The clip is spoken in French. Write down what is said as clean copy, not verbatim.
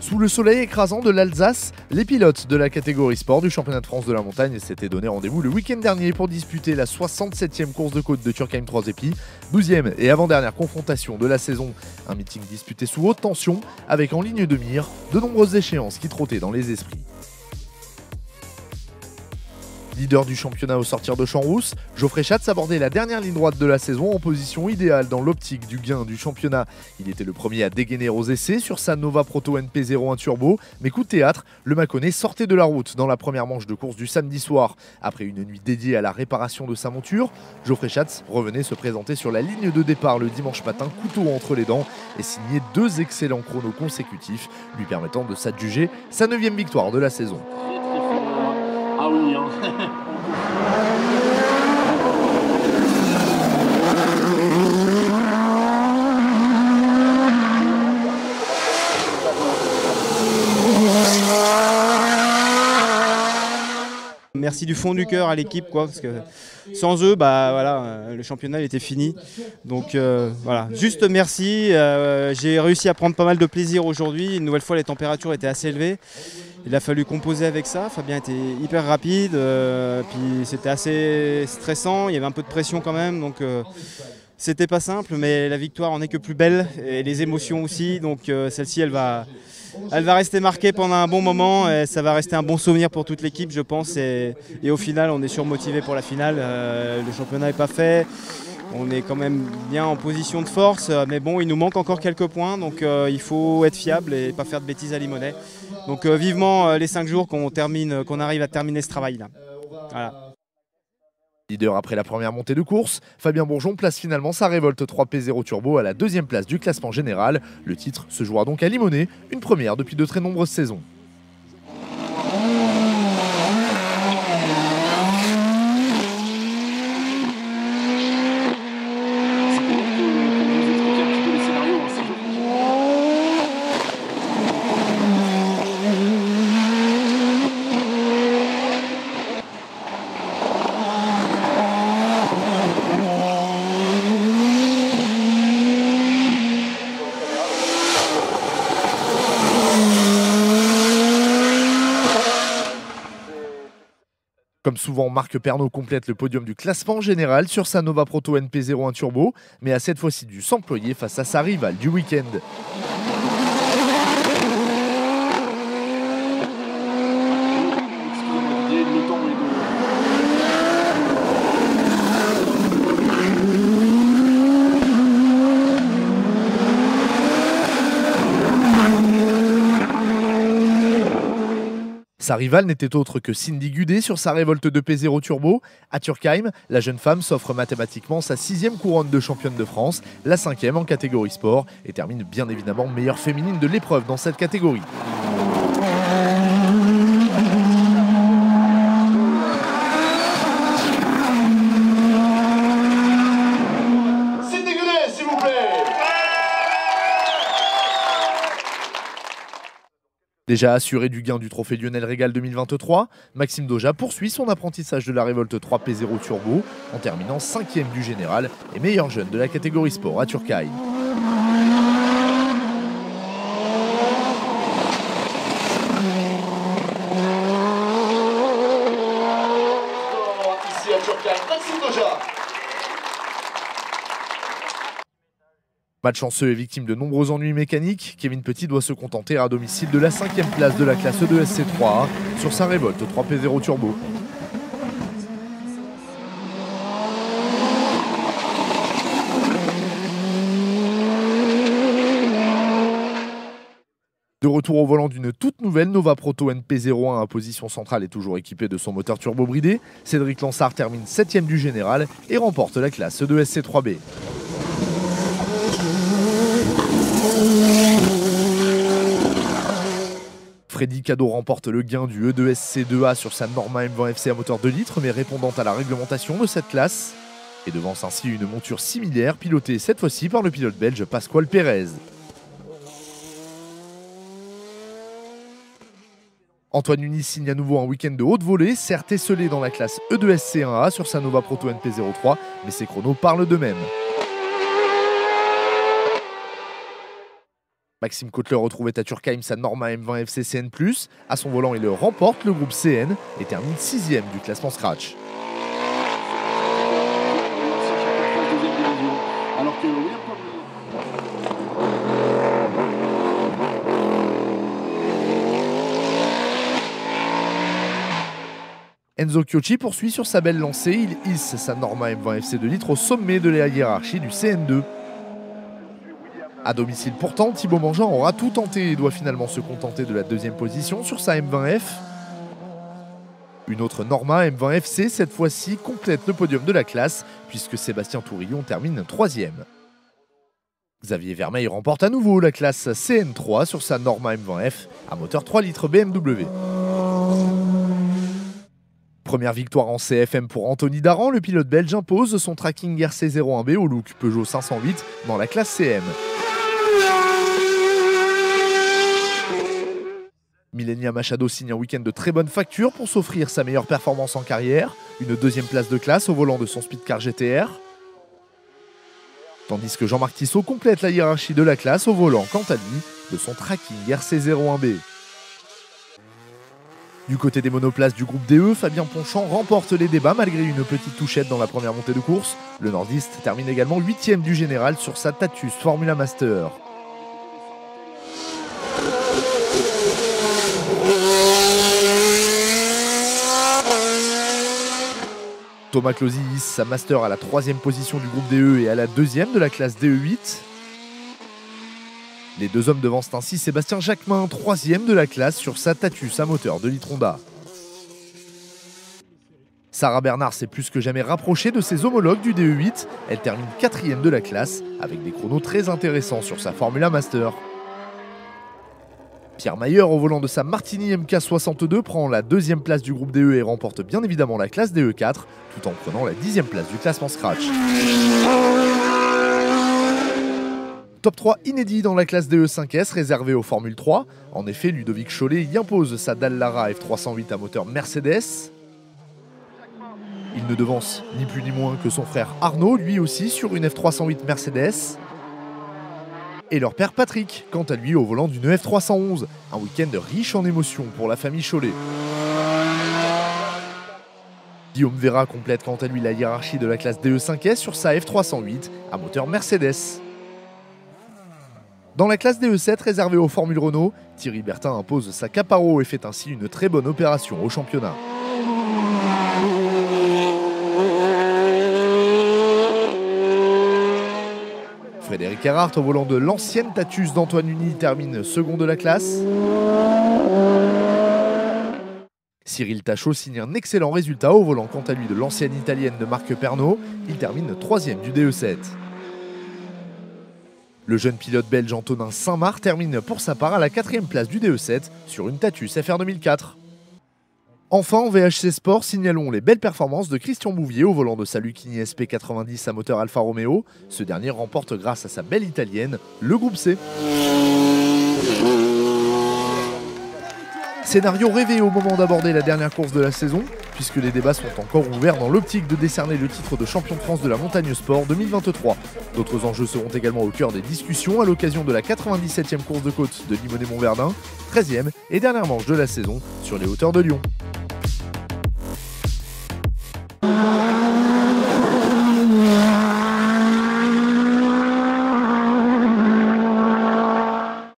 Sous le soleil écrasant de l'Alsace, les pilotes de la catégorie sport du championnat de France de la montagne s'étaient donné rendez-vous le week-end dernier pour disputer la 67e course de côte de Turckheim 3 épis, 12e et avant-dernière confrontation de la saison. Un meeting disputé sous haute tension, avec en ligne de mire de nombreuses échéances qui trottaient dans les esprits. Leader du championnat au sortir de Champs-Rousse, Geoffrey Schatz abordait la dernière ligne droite de la saison en position idéale dans l'optique du gain du championnat. Il était le premier à dégainer aux essais sur sa Nova Proto NP01 Turbo, mais coup de théâtre, le Mâconnais sortait de la route dans la première manche de course du samedi soir. Après une nuit dédiée à la réparation de sa monture, Geoffrey Schatz revenait se présenter sur la ligne de départ le dimanche matin, couteau entre les dents, et signer 2 excellents chronos consécutifs, lui permettant de s'adjuger sa 9e victoire de la saison. Ah oui, hein. Merci du fond du cœur à l'équipe, parce que sans eux, le championnat il était fini. Donc voilà, juste merci. J'ai réussi à prendre pas mal de plaisir aujourd'hui. Une nouvelle fois, les températures étaient assez élevées. Il a fallu composer avec ça. Fabien était hyper rapide, puis c'était assez stressant. Il y avait un peu de pression quand même, donc c'était pas simple. Mais la victoire en est que plus belle, et les émotions aussi. Donc celle-ci, elle va rester marquée pendant un bon moment, et ça va rester un bon souvenir pour toute l'équipe, je pense. Et au final, on est surmotivé pour la finale. Le championnat n'est pas fait. On est quand même bien en position de force, mais bon, il nous manque encore quelques points, donc il faut être fiable et pas faire de bêtises à Limonest. Donc vivement les 5 jours qu'on arrive à terminer ce travail-là. Voilà. Leader après la première montée de course, Fabien Bourgeon place finalement sa Revolt 3P0 Turbo à la 2e place du classement général. Le titre se jouera donc à Limonest, une première depuis de très nombreuses saisons. Comme souvent, Marc Pernot complète le podium du classement général sur sa Nova Proto NP01 Turbo, mais a cette fois-ci dû s'employer face à sa rivale du week-end. Sa rivale n'était autre que Cindy Gudet sur sa Revolt 2P0 Turbo. À Turckheim, la jeune femme s'offre mathématiquement sa 6e couronne de championne de France, la 5e en catégorie sport, et termine bien évidemment meilleure féminine de l'épreuve dans cette catégorie. Cindy Gudet, s'il vous plaît. Déjà assuré du gain du trophée Lionel Régal 2023, Maxime Doja poursuit son apprentissage de la Revolt 3P0 Turbo en terminant 5e du général et meilleur jeune de la catégorie sport à Turckheim. Ici à Turckheim, Maxime Doja. Malchanceux et victime de nombreux ennuis mécaniques, Kevin Petit doit se contenter à domicile de la 5e place de la classe E2SC3A sur sa Revolt 3P0 Turbo. De retour au volant d'une toute nouvelle Nova Proto NP01 à position centrale et toujours équipée de son moteur turbo bridé, Cédric Lansard termine 7e du général et remporte la classe E2SC3B. Freddy Cadeau remporte le gain du E2SC2A sur sa Norma M20 FC à moteur 2 litres, mais répondant à la réglementation de cette classe, et devance ainsi une monture similaire pilotée cette fois-ci par le pilote belge Pasquale Pérez. Antoine Nuny signe à nouveau un week-end de haute volée, certes esselé dans la classe E2SC1A sur sa Nova Proto NP03, mais ses chronos parlent d'eux-mêmes. Maxime Kotler retrouvait à Turkheim sa Norma M20 FC CN+. À son volant, il remporte le groupe CN et termine 6e du classement Scratch. Alors que Enzo Chiocci poursuit sur sa belle lancée, il hisse sa Norma M20 FC 2 litres au sommet de la hiérarchie du CN2. À domicile pourtant, Thibaut Mangeant aura tout tenté et doit finalement se contenter de la deuxième position sur sa M20F. Une autre Norma M20 FC, cette fois-ci, complète le podium de la classe, puisque Sébastien Tourillon termine 3e. Xavier Vermeil remporte à nouveau la classe CN3 sur sa Norma M20F à moteur 3 litres BMW. Première victoire en CFM pour Anthony Daran, le pilote belge impose son tracking RC01B au look Peugeot 508 dans la classe CM. Millenia Machado signe un week-end de très bonne facture pour s'offrir sa meilleure performance en carrière, une deuxième place de classe au volant de son Speedcar GTR. Tandis que Jean-Marc Tissot complète la hiérarchie de la classe au volant, quant à lui, de son tracking RC01B. Du côté des monoplaces du groupe DE, Fabien Ponchant remporte les débats malgré une petite touchette dans la première montée de course. Le nordiste termine également 8e du général sur sa Tatus Formula Master. Thomas Closy hisse sa Master à la 3e position du groupe DE et à la 2e de la classe DE8. Les deux hommes devancent ainsi Sébastien Jacquemin, 3e de la classe sur sa Tatus à moteur 2 litres Honda. Sarah Bernard s'est plus que jamais rapprochée de ses homologues du DE8. Elle termine 4e de la classe avec des chronos très intéressants sur sa Formula Master. Pierre Mayer, au volant de sa Martini MK62, prend la 2e place du groupe DE et remporte bien évidemment la classe DE4, tout en prenant la 10e place du classement Scratch. Top 3 inédit dans la classe DE5S réservée aux Formule 3. En effet, Ludovic Cholet y impose sa Dallara F308 à moteur Mercedes. Il ne devance ni plus ni moins que son frère Arnaud, lui aussi sur une F308 Mercedes. Et leur père Patrick, quant à lui au volant d'une F311. Un week-end riche en émotions pour la famille Cholet. Guillaume Vera complète quant à lui la hiérarchie de la classe DE5S sur sa F308 à moteur Mercedes. Dans la classe DE7 réservée aux Formule Renault, Thierry Bertin impose sa Caparo et fait ainsi une très bonne opération au championnat. Frédéric Erhardt au volant de l'ancienne Tatus d'Antoine Uni termine second de la classe. Cyril Tachot signe un excellent résultat au volant quant à lui de l'ancienne italienne de Marc Pernot. Il termine 3e du DE7. Le jeune pilote belge Antonin Saint-Marc termine pour sa part à la 4e place du DE7 sur une Tatus FR 2004. Enfin, en VHC Sport, signalons les belles performances de Christian Bouvier au volant de sa Lucchini SP90 à moteur Alfa Romeo. Ce dernier remporte grâce à sa belle italienne le groupe C. Scénario rêvé au moment d'aborder la dernière course de la saison, puisque les débats sont encore ouverts dans l'optique de décerner le titre de champion de France de la montagne sport 2023. D'autres enjeux seront également au cœur des discussions à l'occasion de la 97e course de côte de Limonest-Montverdun, 13e et dernière manche de la saison sur les hauteurs de Lyon.